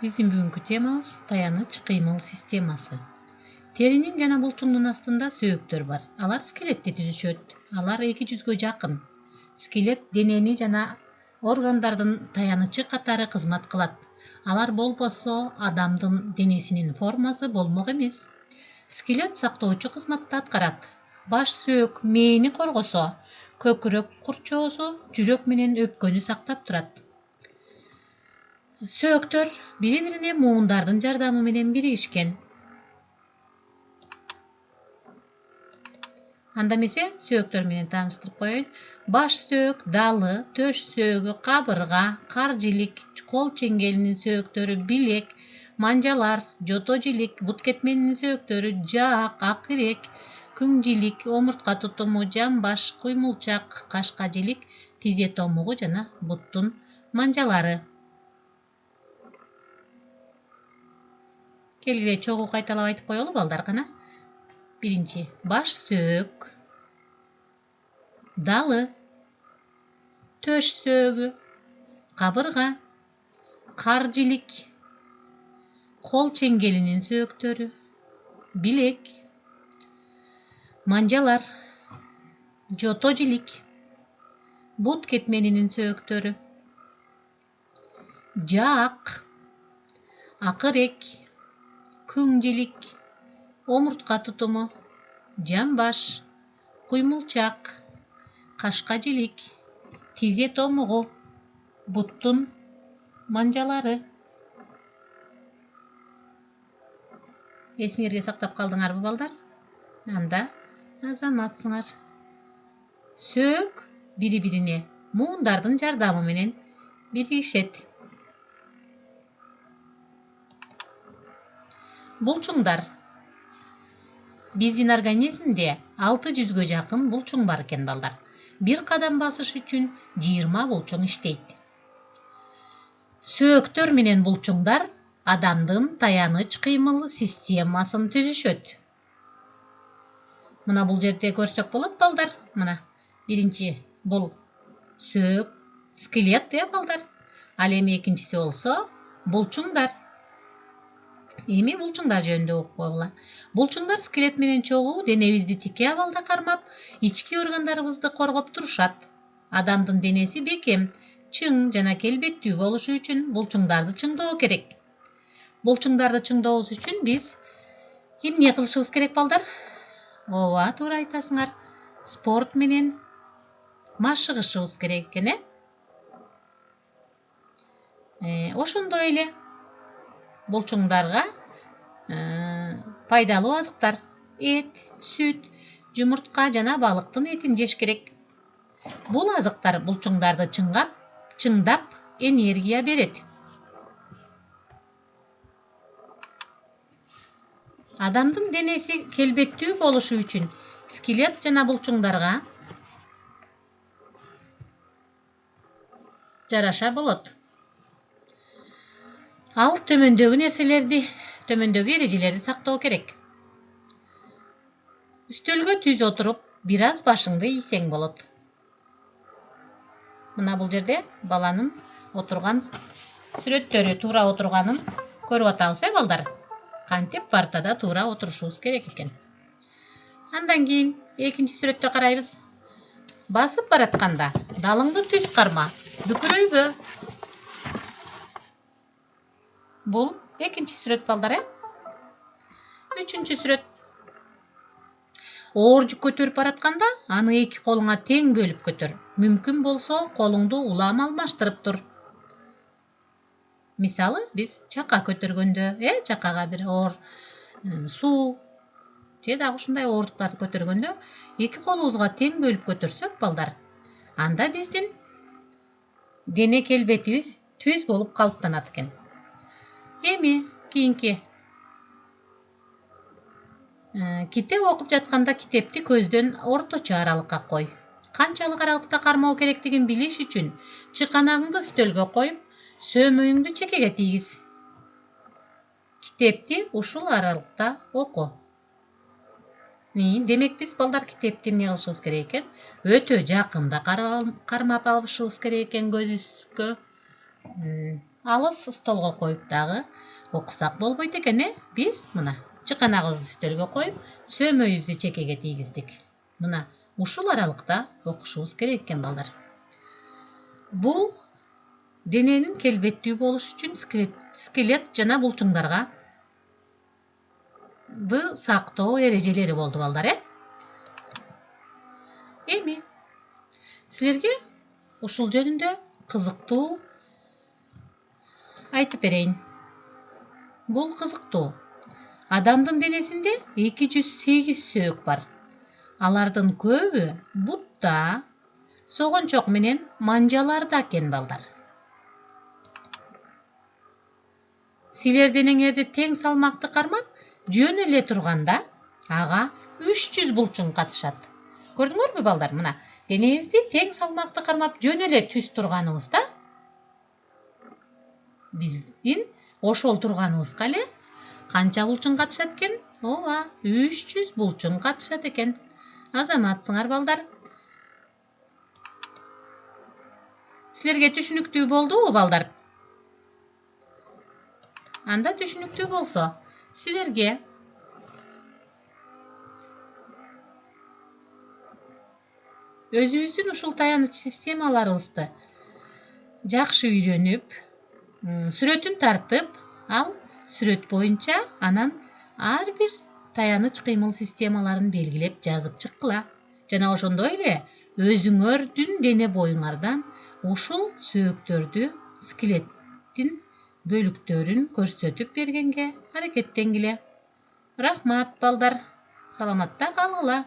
Биздин бүгүнкү темабыз таяныч кыймыл системасы. Теринин жана булчуңдун астында сөөктөр бар. Алар скелетти түзүшөт. Алар 200гө жакын. Скелет денени жана органдардын таянычы катары кызмат кылат. Алар болбосо, адамдын денесинин формасы болмок эмес. Скелет сактоочу кызматты аткарат. Баш сөөк мээни коргосо, көкүрөк курчоосу жүрөк менен өпкөнү сактап турат. Сөөктөр бири-бирине муундардын жардамы менен биригишкен. Анда эмесе сөөктөр менен тааныштырып коеюн. Баш сөөк, далы, төш сөөгү, кабырга, кар жилик, кол чеңгелинин сөөктөрү, билек, манжалар, жото жилик, бут кетменинин сөөктөрү, жаак, ак ирек, күң жилик, омуртка тутуму, жамбаш, куймулчак, кашка жилик, тизе томугу жана буттун манжалары. Келгиле чогуу кайталап айтып коелу балдар кана. Биринчи баш сөөк, далы, төш сөөгү, кабырга, кар жилик, кол чеңгелинин сөөктөрү, билек, манжалар, жото жилик, бут кетменинин сөөктөрү, жаак, акырек, күң жилик, омуртка тутуму, жамбаш, куймулчак, кашка жилик, тизе томугу, буттун манжалары. Эсиңерге сактап калдыңарбы балдар? Анда азаматсыңар. Сөөк бири-бирине муундардын жардамы менен биригишет. Булчуңдар. Биздин организмде 600гө жакын булчуң бар экен балдар. Бир кадам басыш үчүн 20 булчуң иштейт. Сөөктөр менен булчуңдар адамдын таяныч кыймыл системасын түзүшөт. Мына бул жерде көрсөк болот балдар. Мына биринчи бул сөөк, скелет балдар. Ал эми экинчиси болсо булчуңдар. Эми булчуңдар жөнүндө угуп койгула. Булчуңдар скелет менен чогуу денебизди тике абалда кармап, ички органдарыбызды коргоп турушат. Адамдын денеси бекем, чың жана келбеттүү болушу үчүн булчуңдарды чыңдоо керек. Булчуңдарды чыңдообуз үчүн биз эмне кылышыбыз керек балдар? Ооба, туура айтасыңар. Спорт менен машыгышыбыз керек экен, Ошондой эле булчуңдарга пайдалуу азыктар, эт, сүт, жумуртка жана балыктын этин жеш керек. Бул азыктар булчуңдарды чыңдап энергия берет. Адамдын денеси келбеттүү болушу үчүн скелет жана булчуңдарга жараша болот. Ал төмөндөгү эрежелерди сактоо керек. Үстөлгө түз отуруп, бир аз башыңды ийсең болот. Мына бул жерде баланын отурган сүрөттөрү, туура отурганын көрүп атабыз, балдар. Кантип партада туура отурушубуз керек экен. Андан кийин экинчи сүрөттө карайбыз. Басып баратканда далыңды түз карма, бүкүрөйбө. Бул экинчи сүрөт балдар, Үчүнчү сүрөт. Оор жүк көтөрүп баратканда, аны эки колуңа тең бөлүп көтөр. Мүмкүн болсо, колуңду улам алмаштырып тур. Мисалы, биз чака көтөргөндө, чакага бир оор суу же дагы ушундай оордуктарды көтөргөндө, эки колубузга тең бөлүп көтөрсөк балдар, анда биздин дене келбетибиз түз болуп калыптанат экен. Эми кийинки китеп окуп жатканда китепти көздөн орточо аралыкка кой. Канчалык аралыкта кармоо керектигин билиш үчүн чыканагыңды стөлгө коюп, сөөмөйүңдү чекеге тийгиз. Китепти ушул аралыкта оку. Демек биз балдар китепти эмне кылышыбыз керек экен? Өтө жакында кармап алышыбыз керек экен көзүбүзгө. алыс столго коюп дагы окусак болбойт экен, Биз мына чыканагыбызды үстөлгө коюп, сөмөйүбүздү чекеге тийгиздик. Мына ушул аралыкта окушубуз керек экен, балдар. Бул дененин келбеттүү болушу үчүн скелет жана булчуңдарга сактоо эрежелери болду, балдар, Эми силерге ушул жөнүндө кызыктуу айтып берейин. Бул кызыктуу. Адамдын денесинде 208 сөөк бар. Алардын көбү бутта, согончок менен манжаларда экен, балдар. Силер денеңерди тең салмакты кармап, жөн эле турганда, ага 300 булчуң катышат. Көрдүңөрбү, балдар? Мына денеңизди тең салмакты кармап, жөн эле түз турганыбызда, биздин ошол турганыбызга эле канча булчуң катышат экен? Ооба, 300 булчуң катышат экен. Азаматсыңар, балдар. Силерге түшүнүктүү болдубу, балдар? Анда түшүнүктүү болсо, силерге өзүбүздүн ушул таяныч системаларыбызды жакшы үйрөнүп, сүрөтүн тартып, ал сүрөт боюнча анан ар бир таяныч кыймыл системаларын белгилеп жазып чыккыла. Жана ошондой эле өзүңөрдүн дене боюңардан ушул сөөктөрдү, скелеттин бөлүктөрүн көрсөтүп бергенге аракеттенгиле. Рахмат, балдар. Саламатта калгыла.